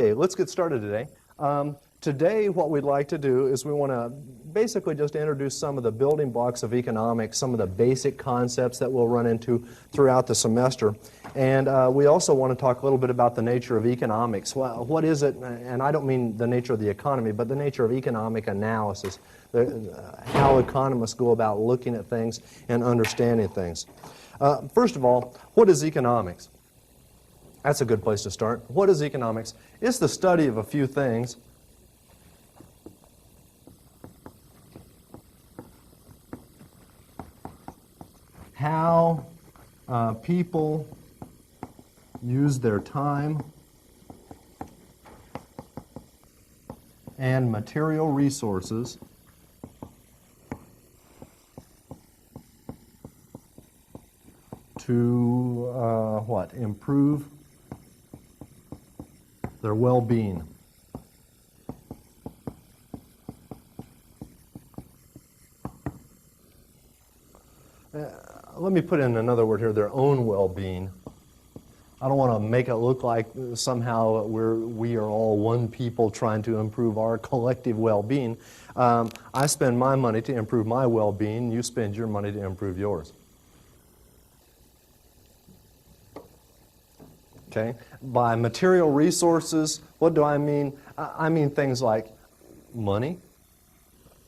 Okay, let's get started today. Today, what we'd like to do is we want to basically just introduce some of the building blocks of economics, some of the basic concepts that we'll run into throughout the semester. And we also want to talk a little bit about the nature of economics. Well, what is it? And I don't mean the nature of the economy, but the nature of economic analysis, how economists go about looking at things and understanding things. First of all, what is economics? That's a good place to start. What is economics? It's the study of a few things. How people use their time and material resources to improve their well-being. Let me put in another word here, their own well-being. I don't want to make it look like somehow we are all one people trying to improve our collective well-being. I spend my money to improve my well-being. You spend your money to improve yours. Okay? By material resources, what do I mean? I mean things like money,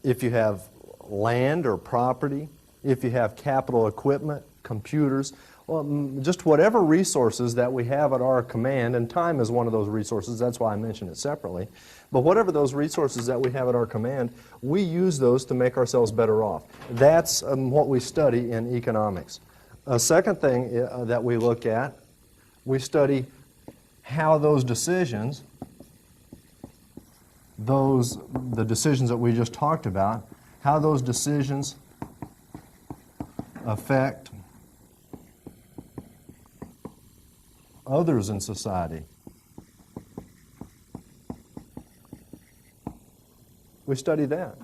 if you have land or property, if you have capital equipment, computers, well, just whatever resources that we have at our command, and time is one of those resources, that's why I mentioned it separately, but whatever those resources that we have at our command, we use those to make ourselves better off. That's what we study in economics. A second thing that we look at, we study how those decisions, the decisions that we just talked about, how those decisions affect others in society. We study that.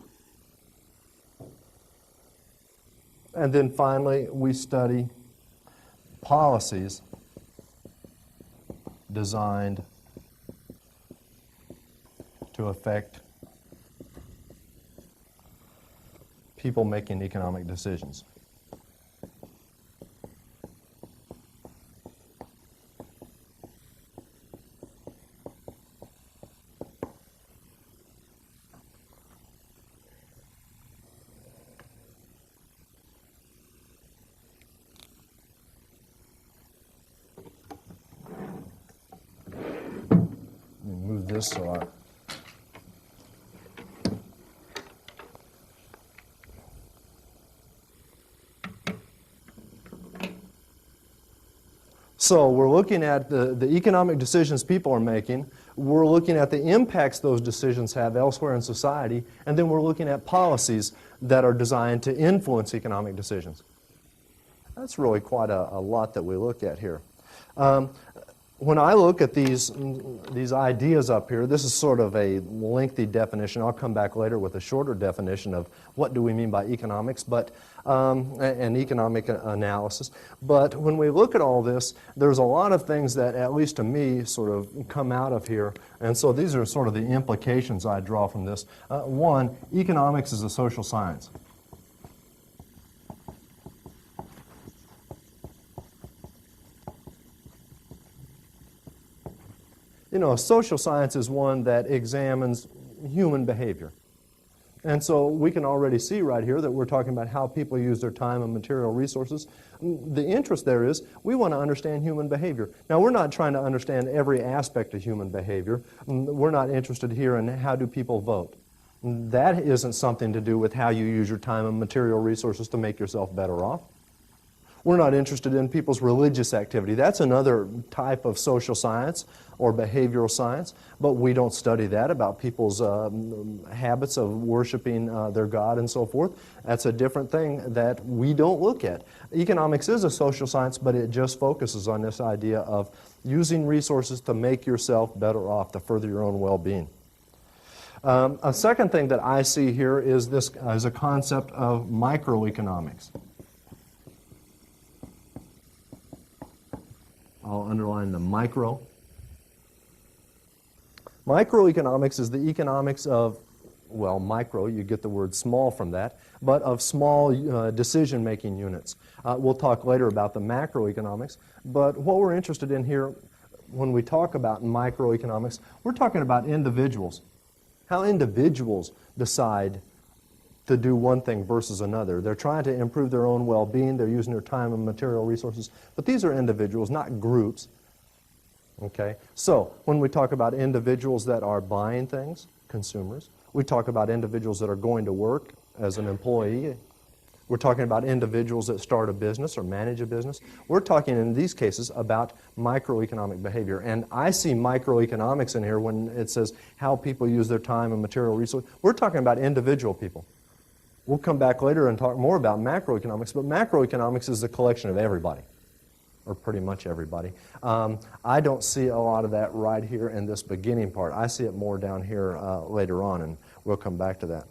And then finally, we study policies designed to affect people making economic decisions. Move this so I... So we're looking at the economic decisions people are making, we're looking at the impacts those decisions have elsewhere in society, and then we're looking at policies that are designed to influence economic decisions. That's really quite a lot that we look at here. When I look at these ideas up here, this is sort of a lengthy definition. I'll come back later with a shorter definition of what do we mean by economics, and economic analysis. But when we look at all this, there's a lot of things that, at least to me, sort of come out of here. And so these are sort of the implications I draw from this. One, economics is a social science. You know, social science is one that examines human behavior. And so we can already see right here that we're talking about how people use their time and material resources. The interest there is we want to understand human behavior. Now, we're not trying to understand every aspect of human behavior. We're not interested here in how do people vote. That isn't something to do with how you use your time and material resources to make yourself better off. We're not interested in people's religious activity. That's another type of social science or behavioral science, but we don't study that about people's habits of worshiping their God and so forth. That's a different thing that we don't look at. Economics is a social science, but it just focuses on this idea of using resources to make yourself better off, to further your own well-being. A second thing that I see here is this as a concept of microeconomics. I'll underline the micro. Microeconomics is the economics of, well, micro, you get the word small from that, but of small decision-making units. We'll talk later about the macroeconomics, but what we're interested in here when we talk about microeconomics, we're talking about individuals. How individuals decide to do one thing versus another. They're trying to improve their own well-being. They're using their time and material resources. But these are individuals, not groups. Okay? So, when we talk about individuals that are buying things, consumers, we talk about individuals that are going to work as an employee. We're talking about individuals that start a business or manage a business. We're talking in these cases about microeconomic behavior. And I see microeconomics in here when it says how people use their time and material resources. We're talking about individual people. We'll come back later and talk more about macroeconomics, but macroeconomics is the collection of everybody, or pretty much everybody. I don't see a lot of that right here in this beginning part. I see it more down here later on, and we'll come back to that.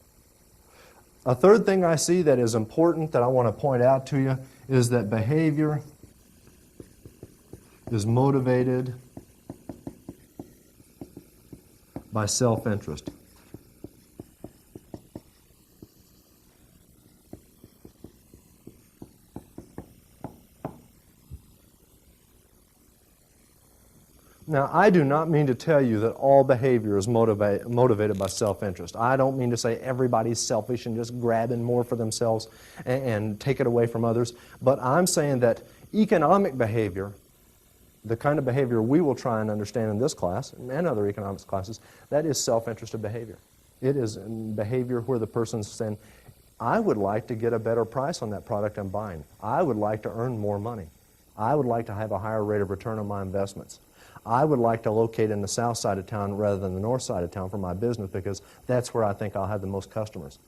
A third thing I see that is important that I want to point out to you is that behavior is motivated by self-interest. Now, I do not mean to tell you that all behavior is motivated by self-interest. I don't mean to say everybody's selfish and just grabbing more for themselves and take it away from others. But I'm saying that economic behavior, the kind of behavior we will try and understand in this class and other economics classes, that is self-interested behavior. It is behavior where the person's saying, I would like to get a better price on that product I'm buying. I would like to earn more money. I would like to have a higher rate of return on my investments. I would like to locate in the south side of town rather than the north side of town for my business because that's where I think I'll have the most customers.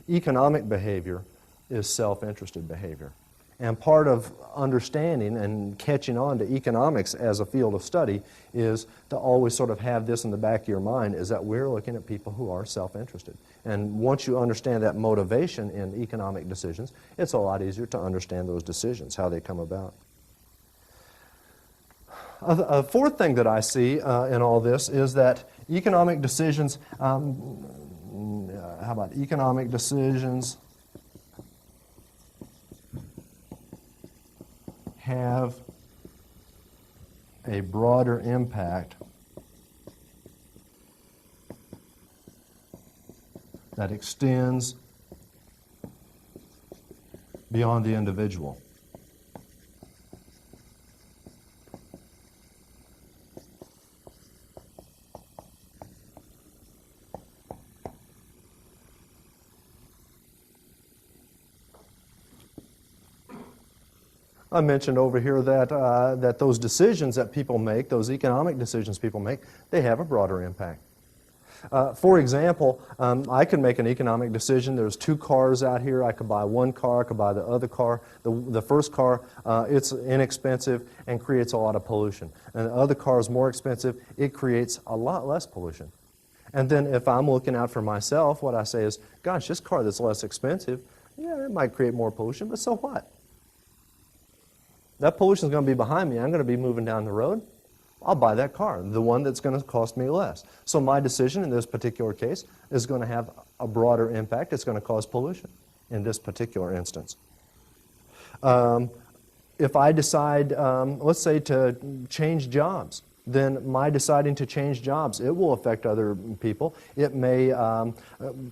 Economic behavior is self-interested behavior. And part of understanding and catching on to economics as a field of study is to always sort of have this in the back of your mind, is that we're looking at people who are self-interested. And once you understand that motivation in economic decisions, it's a lot easier to understand those decisions, how they come about. A fourth thing that I see in all this is that economic decisions, economic decisions have a broader impact that extends beyond the individual. I mentioned over here that, that those decisions that people make, those economic decisions people make, they have a broader impact. For example, I can make an economic decision. There's two cars out here. I could buy one car. I could buy the other car. The first car, it's inexpensive and creates a lot of pollution. And the other car is more expensive. It creates a lot less pollution. And then if I'm looking out for myself, what I say is, gosh, this car that's less expensive, yeah, it might create more pollution, but so what? That pollution is going to be behind me. I'm going to be moving down the road. I'll buy that car, the one that's going to cost me less. So my decision in this particular case is going to have a broader impact. It's going to cause pollution in this particular instance. If I decide, let's say, to change jobs, then my deciding to change jobs, it will affect other people. It may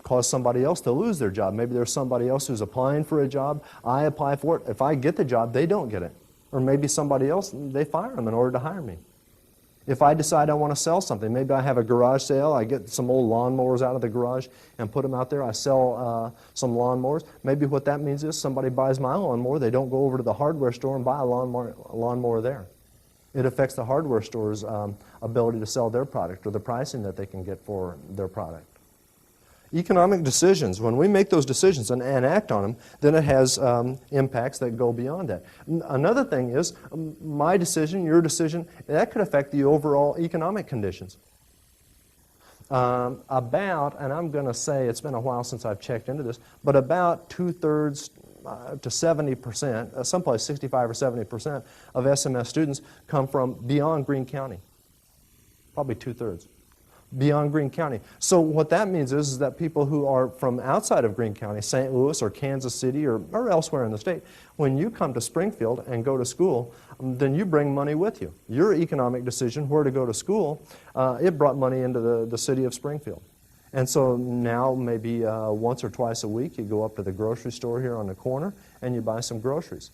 cause somebody else to lose their job. Maybe there's somebody else who's applying for a job. I apply for it. If I get the job, they don't get it. Or maybe somebody else, they fire them in order to hire me. If I decide I want to sell something, maybe I have a garage sale, I get some old lawnmowers out of the garage and put them out there, I sell some lawnmowers. Maybe what that means is somebody buys my lawnmower, they don't go over to the hardware store and buy a lawnmower there. It affects the hardware store's ability to sell their product or the pricing that they can get for their product. Economic decisions, when we make those decisions and act on them, then it has impacts that go beyond that. Another thing is, my decision, your decision, that could affect the overall economic conditions. And I'm going to say, it's been a while since I've checked into this, but about 2/3 to 70%, someplace 65 or 70% of SMS students come from beyond Greene County. Probably 2/3. beyond Greene County. So what that means is that people who are from outside of Greene County, St. Louis or Kansas City or elsewhere in the state, when you come to Springfield and go to school, then you bring money with you. Your economic decision where to go to school, it brought money into the city of Springfield. And so now maybe once or twice a week you go up to the grocery store here on the corner and you buy some groceries.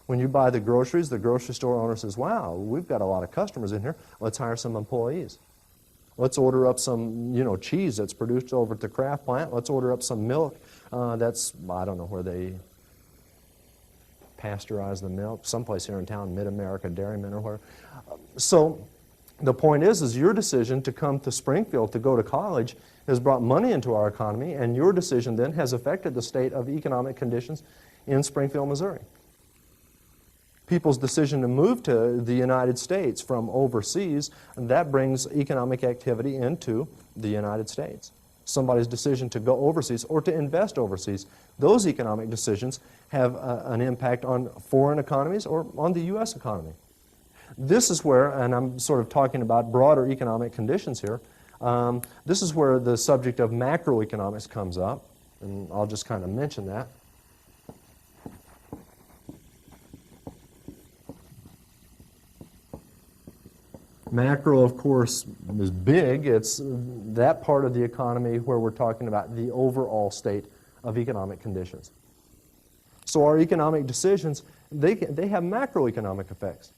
When you buy the groceries, the grocery store owner says, wow, we've got a lot of customers in here. Let's hire some employees. Let's order up some, cheese that's produced over at the Kraft plant. Let's order up some milk that's, I don't know where they pasteurize the milk, someplace here in town, Mid-America Dairymen or where. So the point is your decision to come to Springfield to go to college has brought money into our economy, and your decision then has affected the state of economic conditions in Springfield, Missouri. People's decision to move to the United States from overseas, that brings economic activity into the United States. Somebody's decision to go overseas or to invest overseas, those economic decisions have an impact on foreign economies or on the U.S. economy. This is where, and I'm sort of talking about broader economic conditions here, this is where the subject of macroeconomics comes up, and I'll just kind of mention that. Macro, of course, is big. It's that part of the economy where we're talking about the overall state of economic conditions. So our economic decisions, they have macroeconomic effects.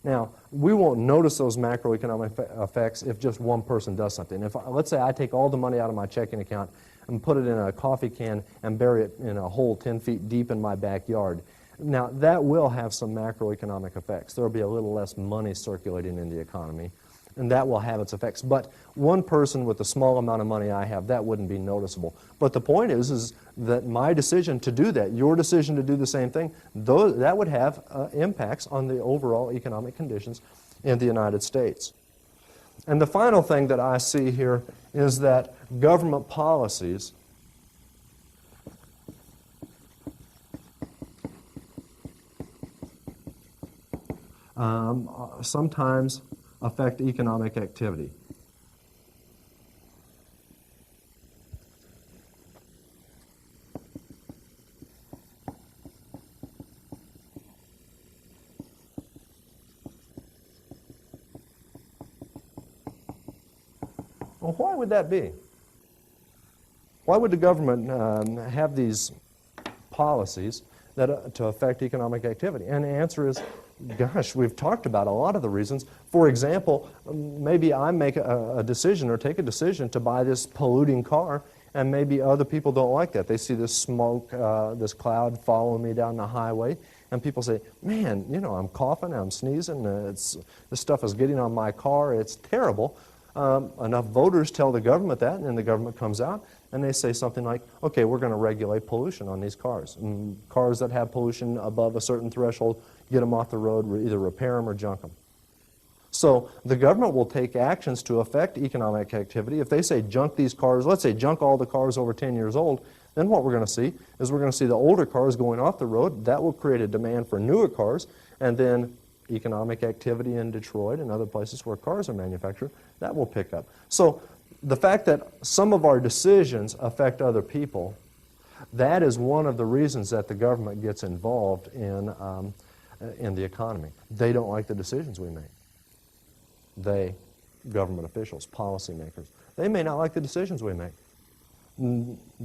Now, we won't notice those macroeconomic effects if just one person does something. Let's say I take all the money out of my checking account and put it in a coffee can and bury it in a hole 10 feet deep in my backyard. Now, that will have some macroeconomic effects. There will be a little less money circulating in the economy, and that will have its effects. But one person with the small amount of money I have, that wouldn't be noticeable. But the point is that my decision to do that, your decision to do the same thing, that would have impacts on the overall economic conditions in the United States. And the final thing that I see here is that government policies sometimes affect economic activity. Well, why would that be? Why would the government have these policies that to affect economic activity? And the answer is, gosh, we've talked about a lot of the reasons. For example, maybe I make a decision or take a decision to buy this polluting car, and maybe other people don't like that. They see this smoke, this cloud following me down the highway, and people say, man, I'm coughing, I'm sneezing, this stuff is getting on my car, it's terrible. Enough voters tell the government that, and then the government comes out and they say something like, okay, we're going to regulate pollution on these cars. And cars that have pollution above a certain threshold, get them off the road, either repair them or junk them. So the government will take actions to affect economic activity. If they say junk these cars, let's say junk all the cars over 10 years old, then what we're going to see is we're going to see the older cars going off the road. That will create a demand for newer cars, and then economic activity in Detroit and other places where cars are manufactured, that will pick up. So the fact that some of our decisions affect other people, that is one of the reasons that the government gets involved in the economy. They don't like the decisions we make. They, government officials, policymakers, they may not like the decisions we make.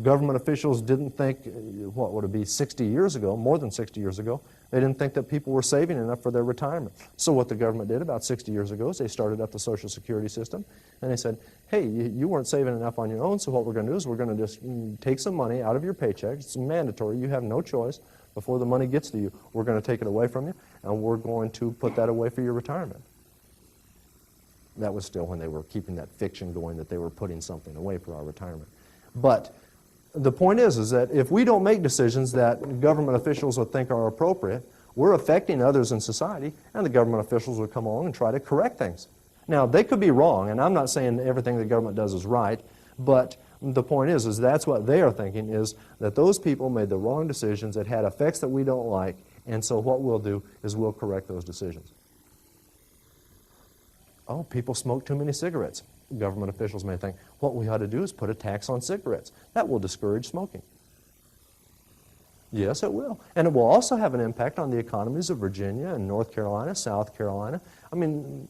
Government officials didn't think, what would it be, 60 years ago, more than 60 years ago, they didn't think that people were saving enough for their retirement. So what the government did about 60 years ago is they started up the Social Security system, and they said, hey, you weren't saving enough on your own, so what we're going to do is we're going to just take some money out of your paycheck. It's mandatory. You have no choice. Before the money gets to you, we're going to take it away from you, and we're going to put that away for your retirement. That was still when they were keeping that fiction going that they were putting something away for our retirement. But the point is that if we don't make decisions that government officials would think are appropriate, we're affecting others in society, and the government officials would come along and try to correct things. Now, they could be wrong, and I'm not saying everything the government does is right, but the point is that's what they are thinking, is that those people made the wrong decisions that had effects that we don't like, and so what we'll do is we'll correct those decisions. Oh, people smoke too many cigarettes. Government officials may think, what we ought to do is put a tax on cigarettes. That will discourage smoking. Yes, it will. And it will also have an impact on the economies of Virginia and North Carolina, South Carolina. I mean,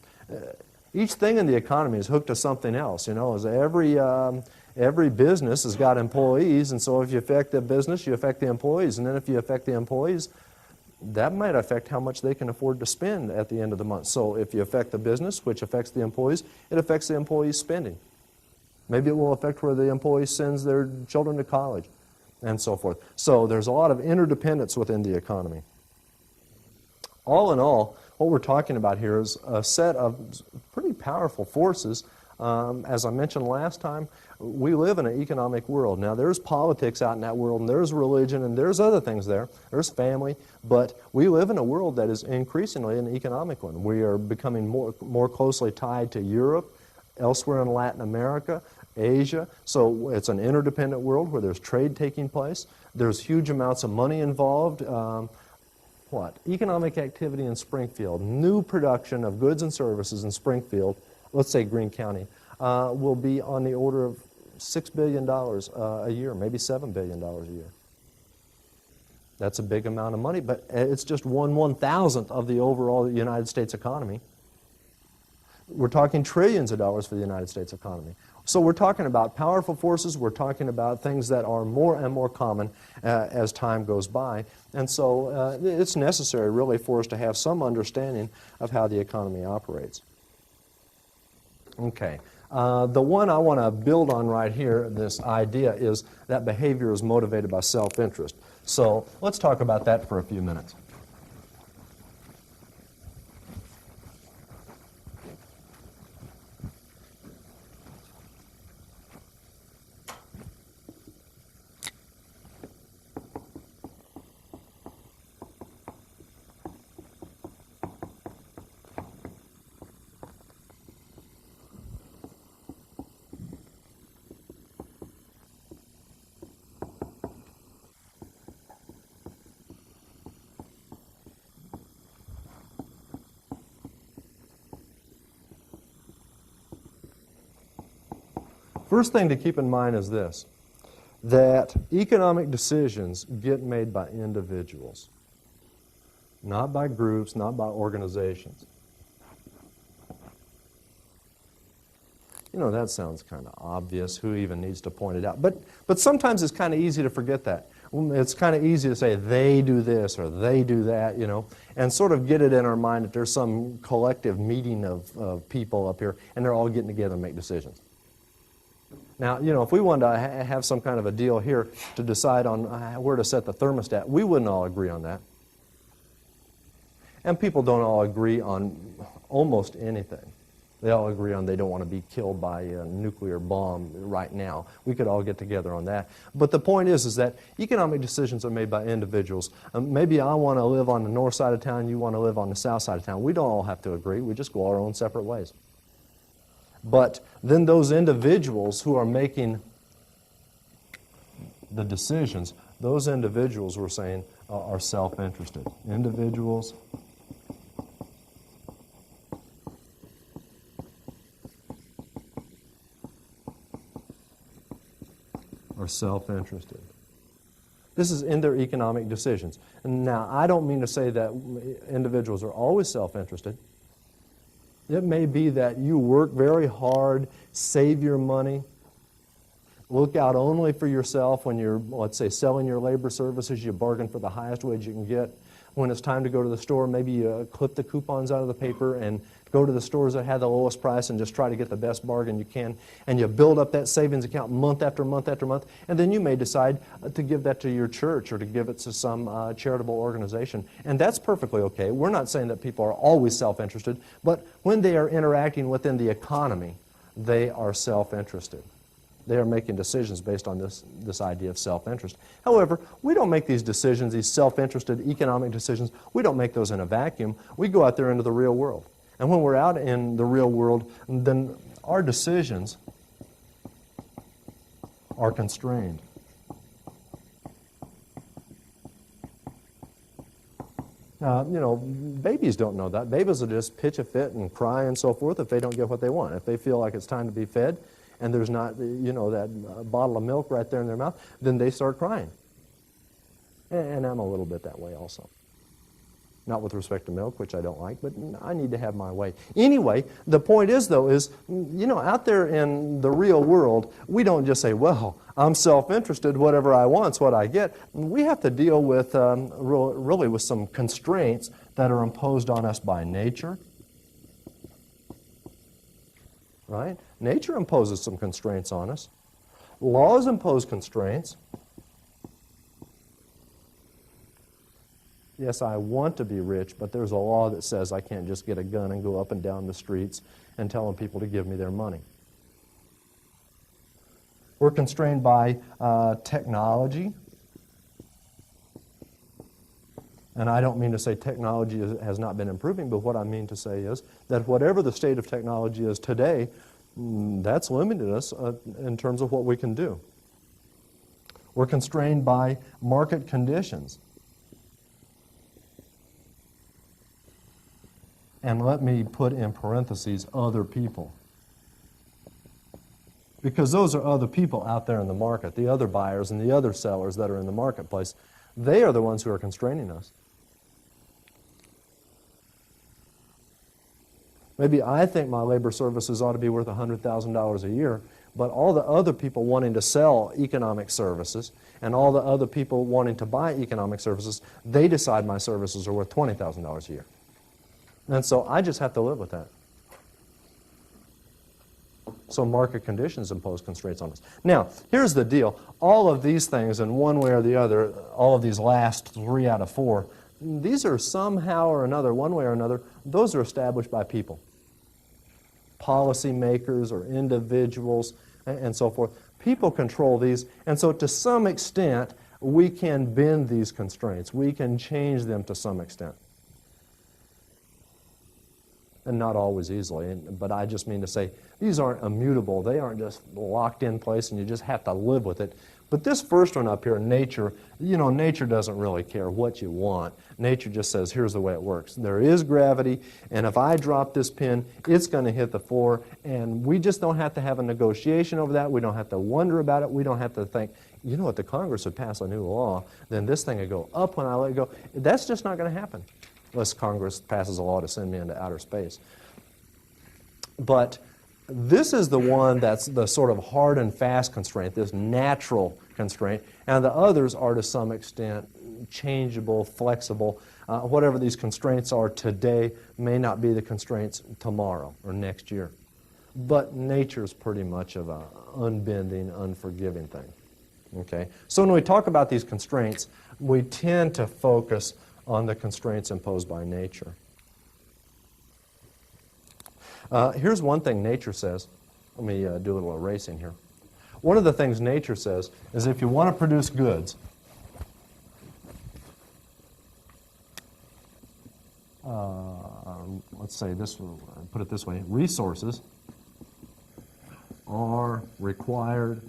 each thing in the economy is hooked to something else. You know, as every business has got employees, and so if you affect the business, you affect the employees. And then if you affect the employees, that might affect how much they can afford to spend at the end of the month. So if you affect the business, which affects the employees, it affects the employees' spending. Maybe it will affect where the employee sends their children to college, and so forth. So there's a lot of interdependence within the economy. All in all, what we're talking about here is a set of pretty powerful forces. As I mentioned last time, we live in an economic world. Now, there's politics out in that world, and there's religion, and there's other things there. There's family, but we live in a world that is increasingly an economic one. We are becoming more closely tied to Europe, elsewhere in Latin America, Asia. So it's an interdependent world where there's trade taking place. There's huge amounts of money involved. Economic activity in Springfield, new production of goods and services in Springfield, let's say Greene County, will be on the order of $6 billion a year, maybe $7 billion a year. That's a big amount of money, but it's just 1/1000th of the overall United States economy. We're talking trillions of dollars for the United States economy. So we're talking about powerful forces. We're talking about things that are more and more common as time goes by. And so it's necessary, really, for us to have some understanding of how the economy operates. Okay. The one I want to build on right here, this idea, is that behavior is motivated by self-interest. So let's talk about that for a few minutes. First thing to keep in mind is this, that economic decisions get made by individuals, not by groups, not by organizations. You know, that sounds kind of obvious. Who even needs to point it out? But sometimes it's kind of easy to forget that. It's kind of easy to say they do this or they do that, you know, and sort of get it in our mind that there's some collective meeting of people up here and they're all getting together and make decisions. Now, you know, if we wanted to have some kind of a deal here to decide on where to set the thermostat, we wouldn't all agree on that. And people don't all agree on almost anything. They all agree on they don't want to be killed by a nuclear bomb right now. We could all get together on that. But the point is that economic decisions are made by individuals. Maybe I want to live on the north side of town, you want to live on the south side of town. We don't all have to agree. We just go our own separate ways. But then those individuals who are making the decisions, those individuals, we're saying, are self-interested. Individuals are self-interested. This is in their economic decisions. And now, I don't mean to say that individuals are always self-interested. It may be that you work very hard, save your money, look out only for yourself when you're, let's say, selling your labor services. You bargain for the highest wage you can get. When it's time to go to the store, maybe you clip the coupons out of the paper and go to the stores that have the lowest price and just try to get the best bargain you can. And you build up that savings account month after month after month. And then you may decide to give that to your church or to give it to some charitable organization. And that's perfectly okay. We're not saying that people are always self-interested, but when they are interacting within the economy, they are self-interested. They are making decisions based on this idea of self-interest. However, we don't make these decisions, these self-interested economic decisions, we don't make those in a vacuum. We go out there into the real world. And when we're out in the real world, then our decisions are constrained. Babies don't know that. Babies will just pitch a fit and cry and so forth if they don't get what they want. If they feel like it's time to be fed and there's not, that bottle of milk right there in their mouth, then they start crying. And I'm a little bit that way also. Not with respect to milk, which I don't like, but I need to have my way. Anyway, the point is, though, out there in the real world, we don't just say, well, I'm self-interested, whatever I want's what I get. We have to deal with, really with some constraints that are imposed on us by nature. Right? Nature imposes some constraints on us. Laws impose constraints. Yes, I want to be rich, but there's a law that says I can't just get a gun and go up and down the streets and telling people to give me their money. We're constrained by technology. And I don't mean to say technology has not been improving, but what I mean to say is that whatever the state of technology is today, that's limited us in terms of what we can do. We're constrained by market conditions. And let me put in parentheses, other people. Because those are other people out there in the market, the other buyers and the other sellers that are in the marketplace. They are the ones who are constraining us. Maybe I think my labor services ought to be worth $100,000 a year, but all the other people wanting to sell economic services and all the other people wanting to buy economic services, they decide my services are worth $20,000 a year. And so I just have to live with that. So market conditions impose constraints on us. Now, here's the deal. All of these things, in one way or the other, all of these last 3 out of 4, these are somehow or another, one way or another, those are established by people. Policymakers or individuals and so forth. People control these, and so to some extent, we can bend these constraints. We can change them to some extent. And not always easily, but I just mean to say, these aren't immutable. They aren't just locked in place and you just have to live with it. But this first one up here, nature, nature doesn't really care what you want. Nature just says, here's the way it works. There is gravity, and if I drop this pin, it's going to hit the floor, and we just don't have to have a negotiation over that. We don't have to wonder about it. We don't have to think, if the Congress would pass a new law, then this thing would go up when I let it go. That's just not going to happen. Unless Congress passes a law to send me into outer space. But this is the one that's the sort of hard and fast constraint, this natural constraint, and the others are to some extent changeable, flexible. Whatever these constraints are today may not be the constraints tomorrow or next year. But nature's pretty much of an unbending, unforgiving thing. Okay? So when we talk about these constraints, we tend to focus on the constraints imposed by nature. Here's one thing nature says. Let me do a little erasing here. One of the things nature says is if you want to produce goods, let's say this, put it this way, resources are required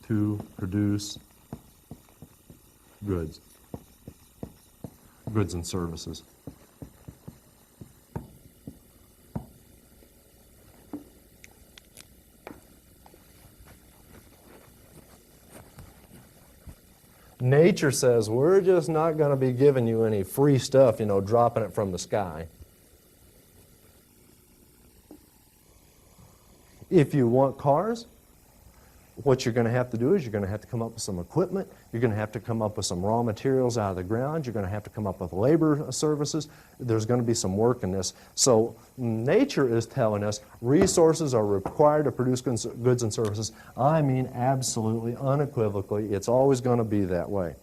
to produce goods and services. Nature says, we're just not going to be giving you any free stuff, dropping it from the sky. If you want cars, what you're going to have to do is you're going to have to come up with some equipment. You're going to have to come up with some raw materials out of the ground. You're going to have to come up with labor services. There's going to be some work in this. So nature is telling us resources are required to produce goods and services. I mean absolutely, unequivocally, it's always going to be that way.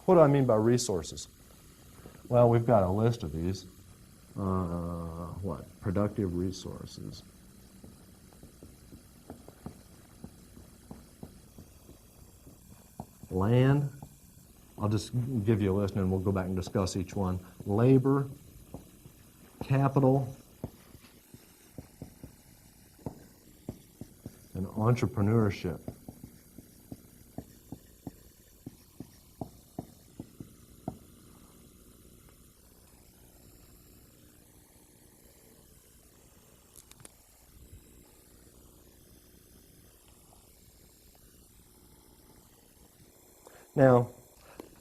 What do I mean by resources? Well, we've got a list of these. Productive resources. Land, I'll just give you a list and we'll go back and discuss each one. Labor, capital, and entrepreneurship. Now,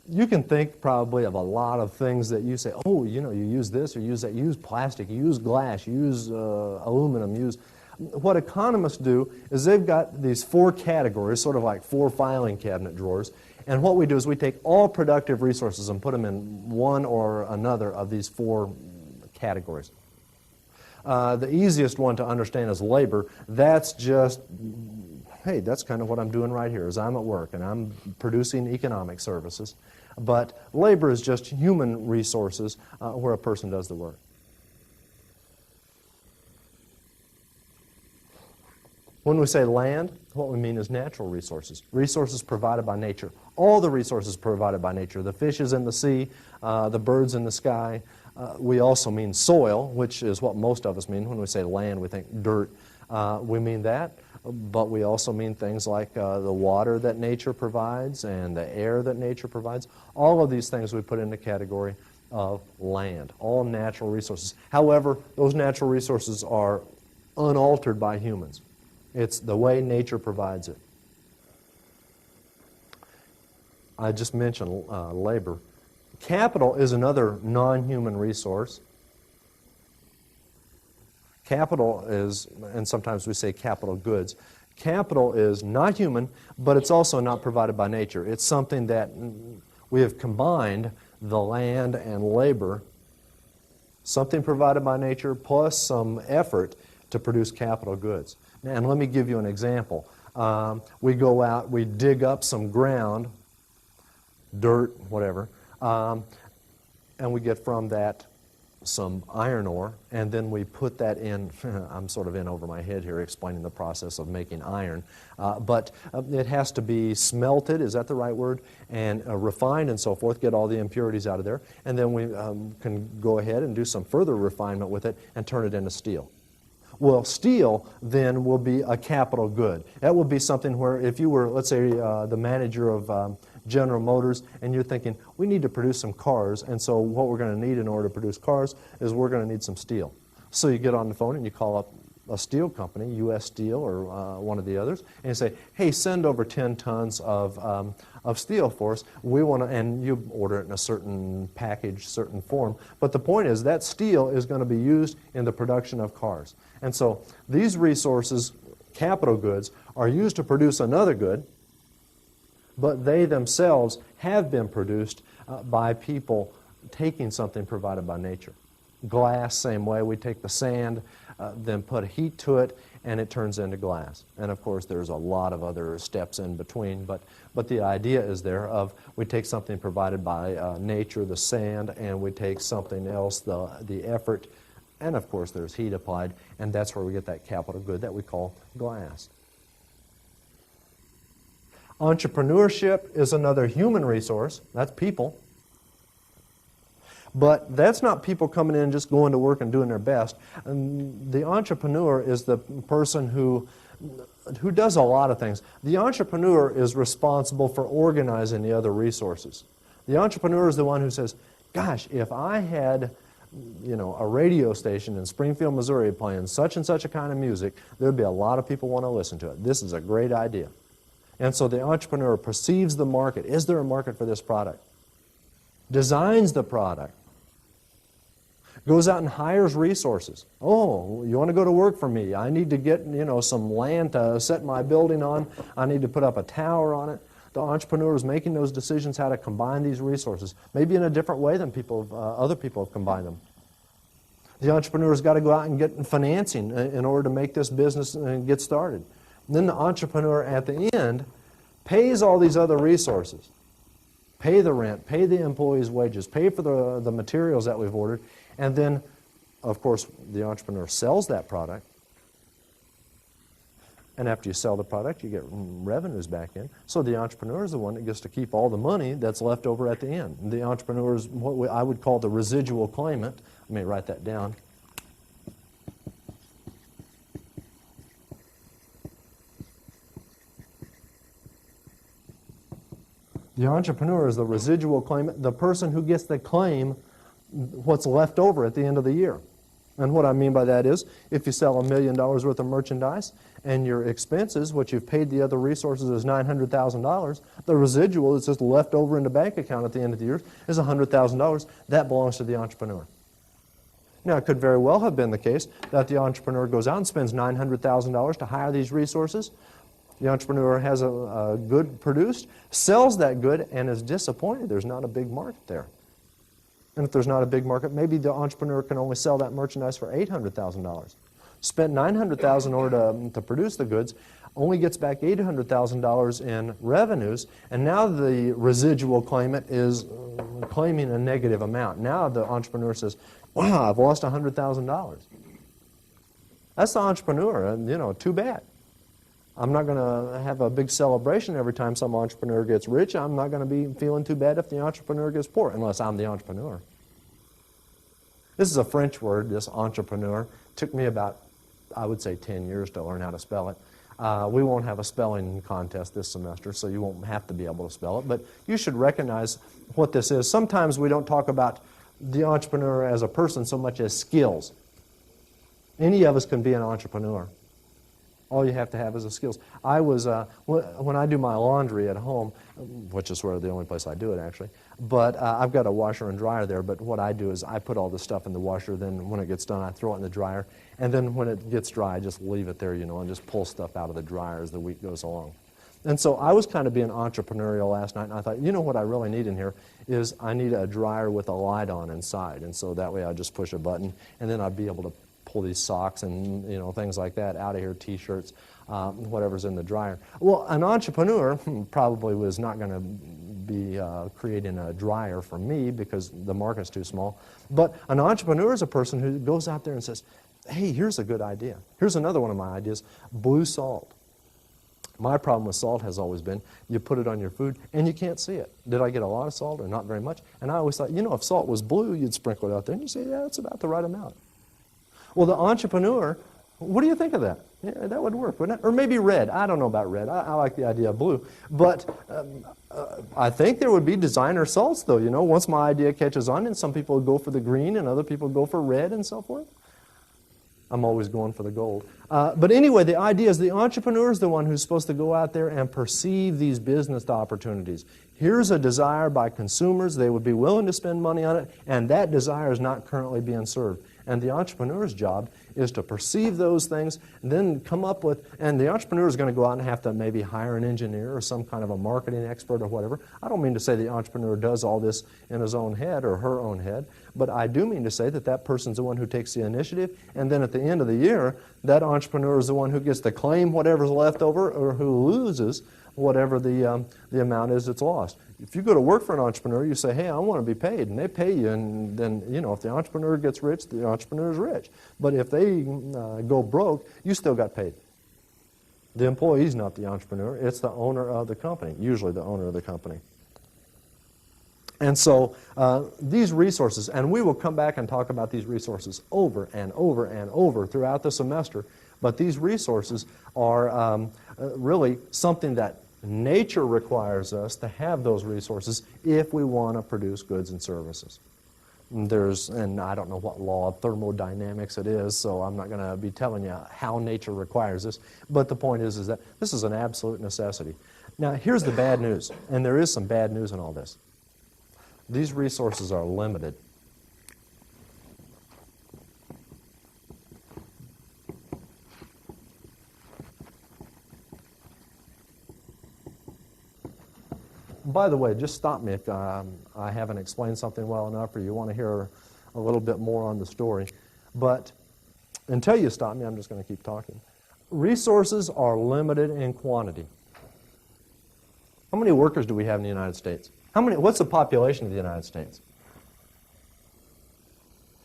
you can think probably of a lot of things that you say, oh, you know, you use this or use that, you use plastic, you use glass, you use aluminum, you use... What economists do is they've got these 4 categories, sort of like 4 filing cabinet drawers, and what we do is we take all productive resources and put them in one or another of these 4 categories. The easiest one to understand is labor. That's just, hey, that's kind of what I'm doing right here, is I'm at work and I'm producing economic services. But labor is just human resources where a person does the work. When we say land, what we mean is natural resources. Resources provided by nature. All the resources provided by nature. The fishes in the sea, the birds in the sky. We also mean soil, which is what most of us mean. When we say land, we think dirt. We mean that, but we also mean things like the water that nature provides and the air that nature provides. All of these things we put in the category of land, all natural resources. However, those natural resources are unaltered by humans. It's the way nature provides it. I just mentioned labor. Capital is another non-human resource. Capital is, and sometimes we say capital goods. Capital is not human, but it's also not provided by nature. It's something that we have combined the land and labor, something provided by nature plus some effort to produce capital goods. And let me give you an example. We go out, we dig up some ground, dirt, whatever, and we get from that some iron ore, and then we put that in. I'm sort of in over my head here explaining the process of making iron, but it has to be smelted, is that the right word, and refined and so forth, get all the impurities out of there, and then we can go ahead and do some further refinement with it and turn it into steel. Well, steel then will be a capital good. That will be something where if you were, let's say, the manager of General Motors, and you're thinking, we need to produce some cars, and so what we're going to need in order to produce cars is we're going to need some steel. So you get on the phone and you call up a steel company, U.S. Steel or one of the others, and you say, hey, send over 10 tons of steel for us. We want to, and you order it in a certain package, certain form. But the point is that steel is going to be used in the production of cars. And so these resources, capital goods, are used to produce another good, but they themselves have been produced by people taking something provided by nature. Glass, same way. We take the sand, then put heat to it, and it turns into glass. And of course, there's a lot of other steps in between, but the idea is there of we take something provided by nature, the sand, and we take something else, the effort, and of course there's heat applied, and that's where we get that capital good that we call glass. Entrepreneurship is another human resource. That's people. But that's not people coming in and just going to work and doing their best. And the entrepreneur is the person who does a lot of things. The entrepreneur is responsible for organizing the other resources. The entrepreneur is the one who says, gosh, if I had a radio station in Springfield, Missouri playing such and such a kind of music, there'd be a lot of people want to listen to it. This is a great idea. And so the entrepreneur perceives the market. Is there a market for this product? Designs the product. Goes out and hires resources. Oh, you want to go to work for me? I need to get, some land to set my building on. I need to put up a tower on it. The entrepreneur is making those decisions how to combine these resources, maybe in a different way than other people have combined them. The entrepreneur's got to go out and get financing in order to make this business and get started. And then the entrepreneur at the end pays all these other resources. Pay the rent, pay the employees' wages, pay for the materials that we've ordered, and then, of course, the entrepreneur sells that product. And after you sell the product, you get revenues back in. So the entrepreneur is the one that gets to keep all the money that's left over at the end. The entrepreneur is what I would call the residual claimant. Let me write that down. The entrepreneur is the residual claimant, the person who gets to claim what's left over at the end of the year. And what I mean by that is, if you sell $1 million worth of merchandise and your expenses, what you've paid the other resources is $900,000, the residual that's just left over in the bank account at the end of the year is $100,000. That belongs to the entrepreneur. Now, it could very well have been the case that the entrepreneur goes out and spends $900,000 to hire these resources. The entrepreneur has a good produced, sells that good, and is disappointed there's not a big market there. And if there's not a big market, maybe the entrepreneur can only sell that merchandise for $800,000. Spent $900,000 in order to produce the goods, only gets back $800,000 in revenues, and now the residual claimant is claiming a negative amount. Now the entrepreneur says, wow, I've lost $100,000. That's the entrepreneur, too bad. I'm not going to have a big celebration every time some entrepreneur gets rich. I'm not going to be feeling too bad if the entrepreneur gets poor, unless I'm the entrepreneur. This is a French word, this entrepreneur. It took me about, I would say, 10 years to learn how to spell it. We won't have a spelling contest this semester, so you won't have to be able to spell it. But you should recognize what this is. Sometimes we don't talk about the entrepreneur as a person so much as skills. Any of us can be an entrepreneur. All you have to have is the skills. I was, when I do my laundry at home, which is sort of the only place I do it actually, but I've got a washer and dryer there, but what I do is I put all the stuff in the washer, then when it gets done I throw it in the dryer, and then when it gets dry I just leave it there, and just pull stuff out of the dryer as the week goes along. And so I was kind of being entrepreneurial last night, and I thought, what I really need in here is I need a dryer with a light on inside, and so that way I'd just push a button, and then I'd be able to pull these socks and things like that out of here, T-shirts, whatever's in the dryer. Well, an entrepreneur probably was not going to be creating a dryer for me because the market's too small. But an entrepreneur is a person who goes out there and says, hey, here's a good idea. Here's another one of my ideas, blue salt. My problem with salt has always been you put it on your food and you can't see it. Did I get a lot of salt or not very much? And I always thought, if salt was blue, you'd sprinkle it out there and you say, yeah, it's about the right amount. Well, the entrepreneur, what do you think of that? Yeah, that would work, wouldn't it? Or maybe red. I don't know about red. I like the idea of blue. But I think there would be designer salts, though. Once my idea catches on, and some people would go for the green and other people go for red and so forth. I'm always going for the gold. But anyway, the idea is the entrepreneur is the one who's supposed to go out there and perceive these business opportunities. Here's a desire by consumers. They would be willing to spend money on it, and that desire is not currently being served. And the entrepreneur's job is to perceive those things and then come up with, and the entrepreneur is going to go out and have to maybe hire an engineer or some kind of a marketing expert or whatever. I don't mean to say the entrepreneur does all this in his own head or her own head, but I do mean to say that that person's the one who takes the initiative, and then at the end of the year, that entrepreneur is the one who gets to claim whatever's left over or who loses whatever the amount is that's lost. If you go to work for an entrepreneur, you say, hey, I want to be paid, and they pay you, and then, if the entrepreneur gets rich, the entrepreneur is rich. But if they go broke, you still got paid. The employee's not the entrepreneur, it's the owner of the company, usually the owner of the company. And so these resources, and we will come back and talk about these resources over and over and over throughout the semester, but these resources are really something that nature requires us to have those resources if we want to produce goods and services. And I don't know what law of thermodynamics it is, so I'm not going to be telling you how nature requires this, but the point is that this is an absolute necessity. Now, here's the bad news, and there is some bad news in all this. These resources are limited. By the way, just stop me if I haven't explained something well enough or you want to hear a little bit more on the story. But until you stop me, I'm just going to keep talking. Resources are limited in quantity. How many workers do we have in the United States? What's the population of the United States?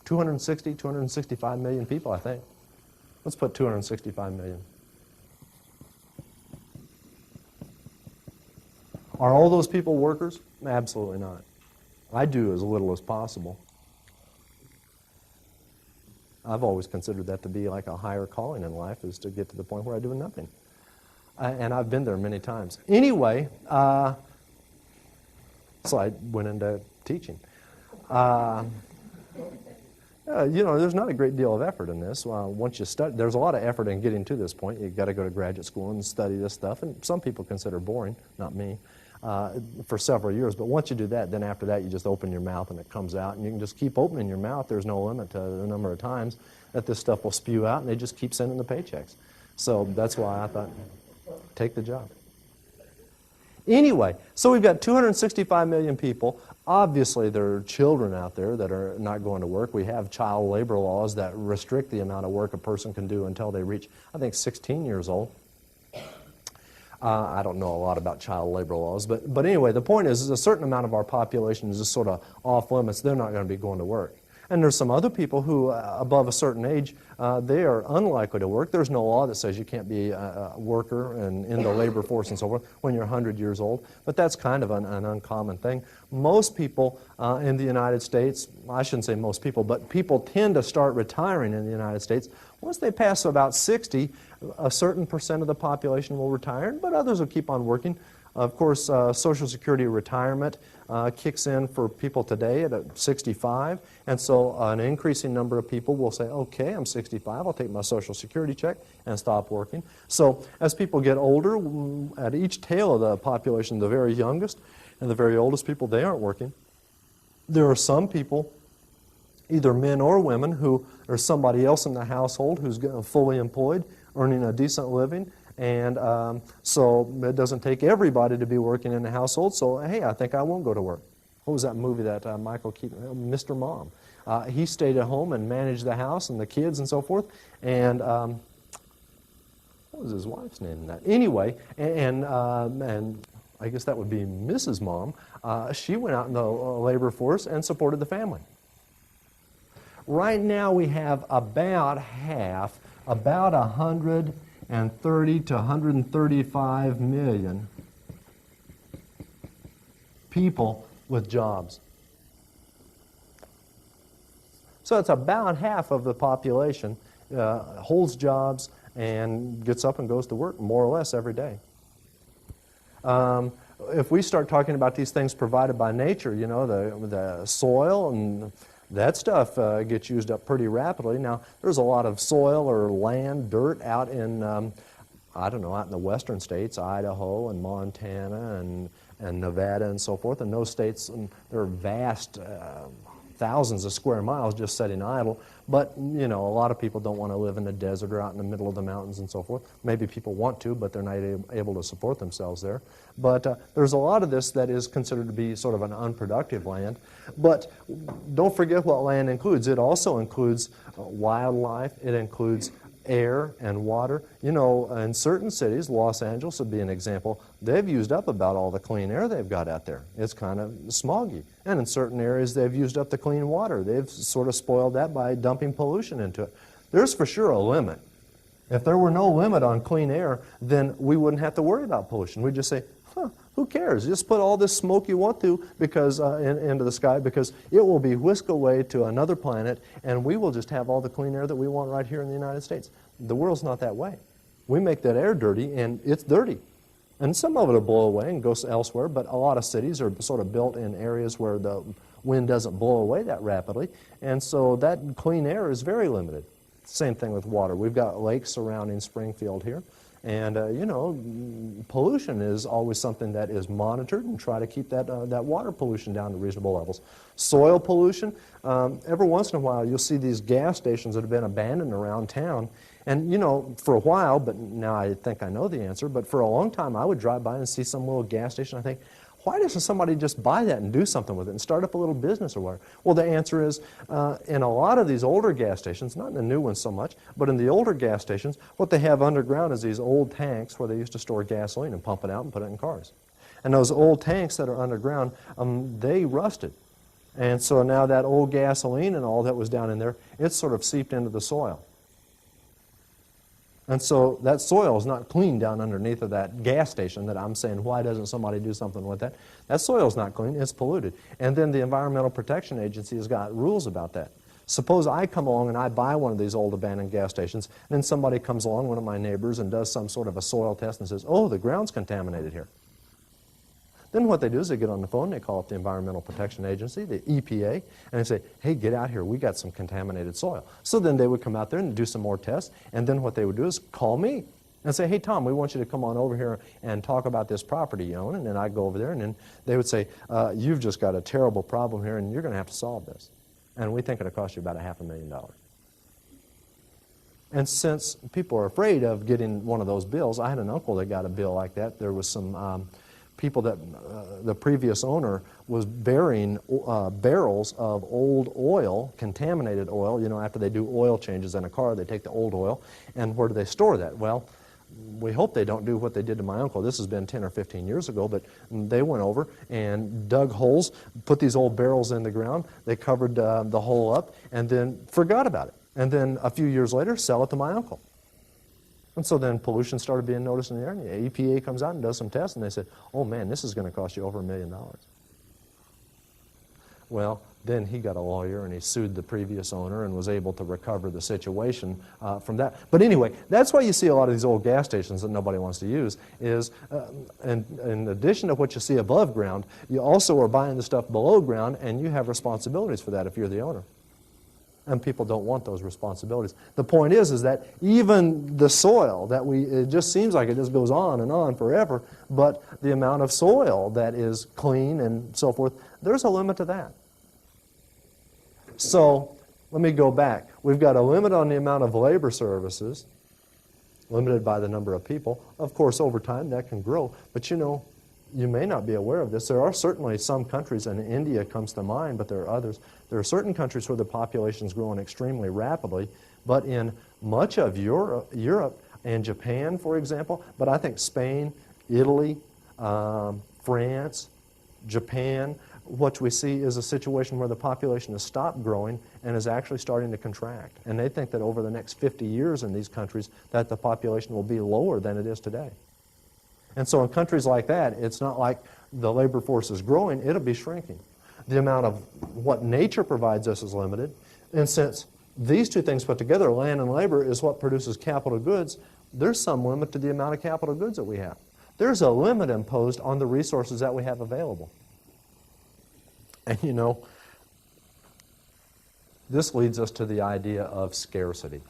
260, 265 million people, I think. Let's put 265 million. Are all those people workers? Absolutely not. I do as little as possible. I've always considered that to be like a higher calling in life, is to get to the point where I do nothing. And I've been there many times. Anyway, so I went into teaching. There's not a great deal of effort in this. Once you study, there's a lot of effort in getting to this point. You've got to go to graduate school and study this stuff, and some people consider boring, not me, for several years. But once you do that, then after that, you just open your mouth and it comes out, and you can just keep opening your mouth. There's no limit to the number of times that this stuff will spew out, and they just keep sending the paychecks. So that's why I thought, take the job. Anyway, so we've got 265 million people. Obviously, there are children out there that are not going to work. We have child labor laws that restrict the amount of work a person can do until they reach, I think, 16 years old. I don't know a lot about child labor laws, but anyway, the point is a certain amount of our population is just sort of off limits. They're not going to be going to work. And there's some other people who, above a certain age, they are unlikely to work. There's no law that says you can't be a worker and in the labor force and so forth when you're 100 years old. But that's kind of an uncommon thing. Most people in the United States, I shouldn't say most people, but people tend to start retiring in the United States. Once they pass about 60, a certain percent of the population will retire, but others will keep on working. Of course, Social Security retirement kicks in for people today at 65, and so an increasing number of people will say, okay, I'm 65, I'll take my Social Security check and stop working. So as people get older, at each tail of the population, the very youngest and the very oldest people, they aren't working. There are some people, either men or women, who there's somebody else in the household who's fully employed, earning a decent living. And so it doesn't take everybody to be working in the household. So, hey, I think I won't go to work. What was that movie that Michael Keaton, Mr. Mom? He stayed at home and managed the house and the kids and so forth. And what was his wife's name in that? Anyway, and I guess that would be Mrs. Mom. She went out in the labor force and supported the family. Right now we have about half, about 130 to 135 million people with jobs. So it's about half of the population holds jobs and gets up and goes to work more or less every day. If we start talking about these things provided by nature, the soil and that stuff gets used up pretty rapidly. Now, there's a lot of soil or land, dirt out in, out in the western states, Idaho and Montana and Nevada and so forth. And those states, there are vast thousands of square miles just sitting idle. But, a lot of people don't want to live in the desert or out in the middle of the mountains and so forth. Maybe people want to, but they're not able to support themselves there. But there's a lot of this that is considered to be sort of an unproductive land. But don't forget what land includes. It also includes wildlife. It includes air and water. In certain cities, Los Angeles would be an example, they've used up about all the clean air they've got out there. It's kind of smoggy. And in certain areas, they've used up the clean water. They've sort of spoiled that by dumping pollution into it. There's for sure a limit. If there were no limit on clean air, then we wouldn't have to worry about pollution. We'd just say, who cares? Just put all this smoke you want to because into the sky because it will be whisked away to another planet and we will just have all the clean air that we want right here in the United States. The world's not that way. We make that air dirty and it's dirty. And some of it will blow away and go elsewhere, but a lot of cities are sort of built in areas where the wind doesn't blow away that rapidly, and so that clean air is very limited. Same thing with water. We've got lakes surrounding Springfield here. And, pollution is always something that is monitored and try to keep that water pollution down to reasonable levels. Soil pollution, every once in a while you'll see these gas stations that have been abandoned around town. And, for a while, but now I think I know the answer, but for a long time I would drive by and see some little gas station. I think, why doesn't somebody just buy that and do something with it and start up a little business or whatever? Well, the answer is, in a lot of these older gas stations, not in the new ones so much, but in the older gas stations, what they have underground is these old tanks where they used to store gasoline and pump it out and put it in cars. And those old tanks that are underground, they rusted. And so now that old gasoline and all that was down in there, it's sort of seeped into the soil. And so that soil is not clean down underneath of that gas station that I'm saying, why doesn't somebody do something with that? That soil is not clean, it's polluted. And then the Environmental Protection Agency has got rules about that. Suppose I come along and I buy one of these old abandoned gas stations, and then somebody comes along, one of my neighbors, and does some sort of a soil test and says, oh, the ground's contaminated here. Then what they do is they get on the phone, they call up the Environmental Protection Agency, the EPA, and they say, hey, get out here, we got some contaminated soil. So then they would come out there and do some more tests, and then what they would do is call me and say, hey, Tom, we want you to come on over here and talk about this property you own. And then I'd go over there, and then they would say, you've just got a terrible problem here, and you're going to have to solve this. And we think it'll cost you about $500,000. And since people are afraid of getting one of those bills, I had an uncle that got a bill like that. There was some people that the previous owner was burying barrels of old oil, contaminated oil. You know, after they do oil changes in a car, they take the old oil. And where do they store that? Well, we hope they don't do what they did to my uncle. This has been 10 or 15 years ago, but they went over and dug holes, put these old barrels in the ground. They covered the hole up and then forgot about it. And then a few years later, sell it to my uncle. And so then pollution started being noticed in the air, and the EPA comes out and does some tests, and they said, oh man, this is going to cost you over $1 million. Well, then he got a lawyer, and he sued the previous owner and was able to recover the situation from that. But anyway, that's why you see a lot of these old gas stations that nobody wants to use is, in addition to what you see above ground, you also are buying the stuff below ground, and you have responsibilities for that if you're the owner. And people don't want those responsibilities. The point is that even the soil that it just seems like it just goes on forever, but the amount of soil that is clean and so forth, there's a limit to that. So let me go back. We've got a limit on the amount of labor services, limited by the number of people. Of course, over time that can grow, but you know, you may not be aware of this. There are certainly some countries, and India comes to mind, but there are others. There are certain countries where the population is growing extremely rapidly, but in much of Europe and Japan, for example, but I think Spain, Italy, France, Japan, what we see is a situation where the population has stopped growing and is actually starting to contract. And they think that over the next 50 years in these countries that the population will be lower than it is today. And so in countries like that, it's not like the labor force is growing, it'll be shrinking. The amount of what nature provides us is limited. And since these two things put together, land and labor, is what produces capital goods, there's some limit to the amount of capital goods that we have. There's a limit imposed on the resources that we have available. And you know, this leads us to the idea of scarcity.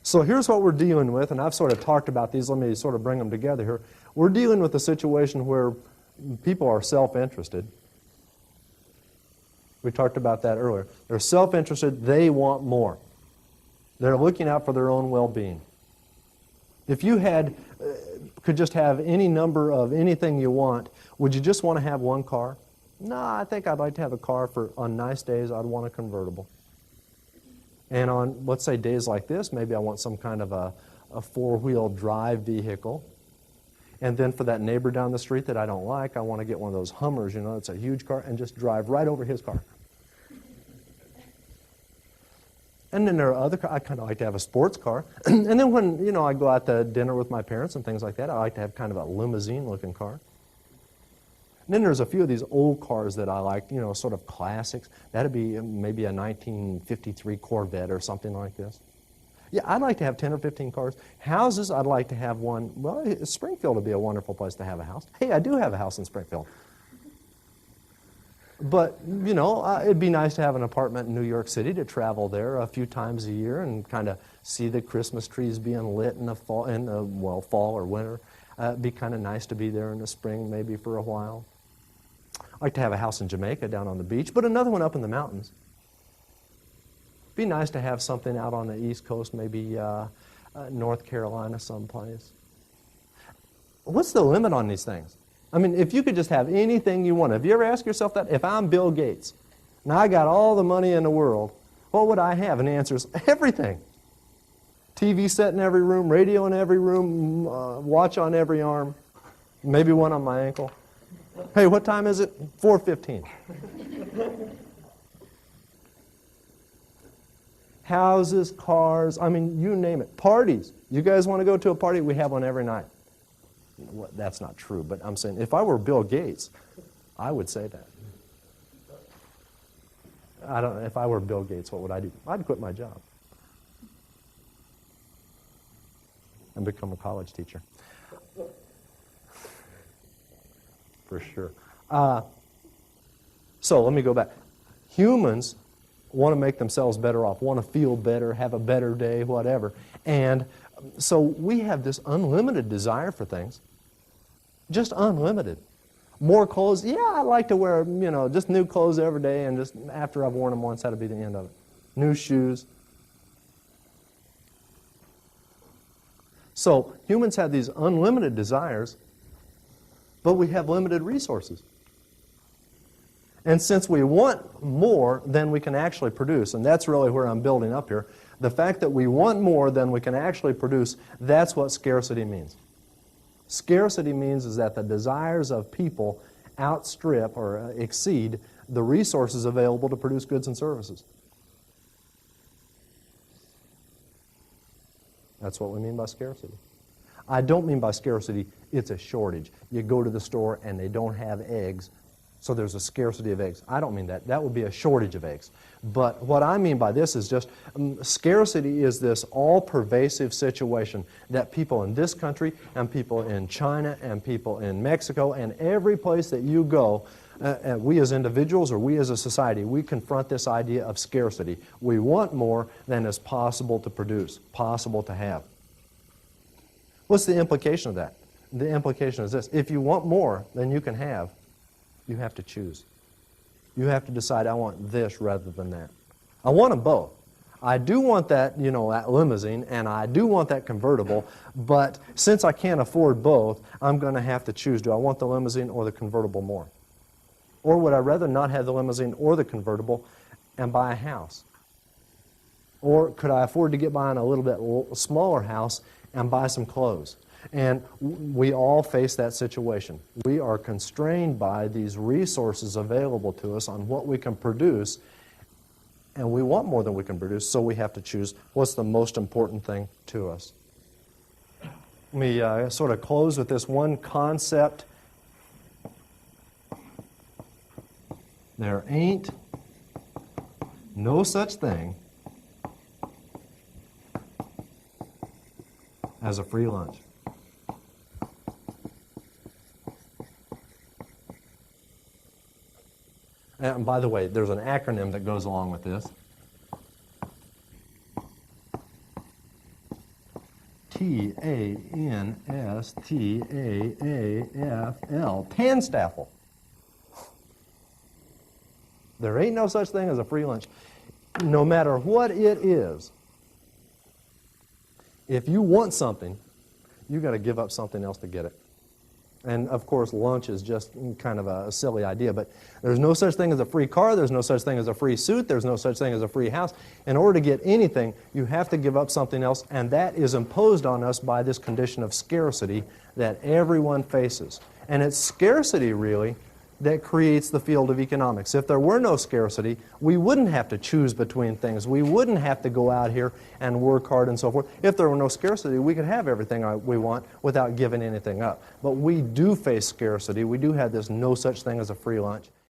So here's what we're dealing with, and I've sort of talked about these. Let me sort of bring them together here. We're dealing with a situation where people are self-interested. We talked about that earlier. They're self-interested. They want more. They're looking out for their own well-being. If you could just have any number of anything you want, would you just want to have one car? No, I think I'd like to have a car on nice days, I'd want a convertible. And on, let's say, days like this, maybe I want some kind of a four-wheel drive vehicle. And then for that neighbor down the street that I don't like, I want to get one of those Hummers, you know, it's a huge car, and just drive right over his car. And then there are other cars. I kind of like to have a sports car. And then when, you know, I go out to dinner with my parents and things like that, I like to have kind of a limousine-looking car. And then there's a few of these old cars that I like, you know, sort of classics. That'd be maybe a 1953 Corvette or something like this. Yeah, I'd like to have 10 or 15 cars. Houses, I'd like to have one. Well, Springfield would be a wonderful place to have a house. Hey, I do have a house in Springfield. But, you know, it'd be nice to have an apartment in New York City to travel there a few times a year and kind of see the Christmas trees being lit in the fall, fall or winter. It'd be kind of nice to be there in the spring maybe for a while. I'd like to have a house in Jamaica down on the beach, but another one up in the mountains. It'd be nice to have something out on the East Coast, maybe North Carolina someplace. What's the limit on these things? I mean, if you could just have anything you want, have you ever asked yourself that? If I'm Bill Gates, and I got all the money in the world, what would I have? And the answer is everything. TV set in every room, radio in every room, watch on every arm, maybe one on my ankle. Hey, what time is it? 4:15. Houses, cars, I mean, you name it. Parties. You guys want to go to a party? We have one every night. Well, that's not true, but I'm saying if I were Bill Gates, I would say that. if I were Bill Gates, what would I do? I'd quit my job and become a college teacher. For sure. So let me go back. Humans want to make themselves better off, want to feel better, have a better day, whatever. And so we have this unlimited desire for things, just unlimited. More clothes, yeah, I like to wear, just new clothes every day, and just after I've worn them once, that'll be the end of it. New shoes. So humans have these unlimited desires, but we have limited resources. And since we want more than we can actually produce, and that's really where I'm building up here, the fact that we want more than we can actually produce, that's what scarcity means. Scarcity means is that the desires of people outstrip or exceed the resources available to produce goods and services. That's what we mean by scarcity. I don't mean by scarcity, it's a shortage. You go to the store and they don't have eggs, so there's a scarcity of eggs. I don't mean that. That would be a shortage of eggs. But what I mean by this is just scarcity is this all-pervasive situation that people in this country and people in China and people in Mexico and every place that you go, we as individuals or we as a society, we confront this idea of scarcity. We want more than is possible to produce, possible to have. What's the implication of that? The implication is this. If you want more than you can have, you have to choose. You have to decide, I want this rather than that. I want them both. I do want that, that limousine, and I do want that convertible, but since I can't afford both, I'm going to have to choose. Do I want the limousine or the convertible more? Or would I rather not have the limousine or the convertible and buy a house? Or could I afford to get by in a little bit smaller house and buy some clothes? And we all face that situation. We are constrained by these resources available to us on what we can produce, and we want more than we can produce, so we have to choose what's the most important thing to us. Let me sort of close with this one concept. There ain't no such thing as a free lunch. And by the way, there's an acronym that goes along with this. TANSTAAFL. TANSTAFL. There ain't no such thing as a free lunch. No matter what it is, if you want something, you've got to give up something else to get it. And of course, lunch is just kind of a silly idea, but there's no such thing as a free car, there's no such thing as a free suit, there's no such thing as a free house. In order to get anything, you have to give up something else, and that is imposed on us by this condition of scarcity that everyone faces. And it's scarcity, really, that creates the field of economics. If there were no scarcity, we wouldn't have to choose between things. We wouldn't have to go out here and work hard and so forth. If there were no scarcity, we could have everything we want without giving anything up. But we do face scarcity. We do have this no such thing as a free lunch.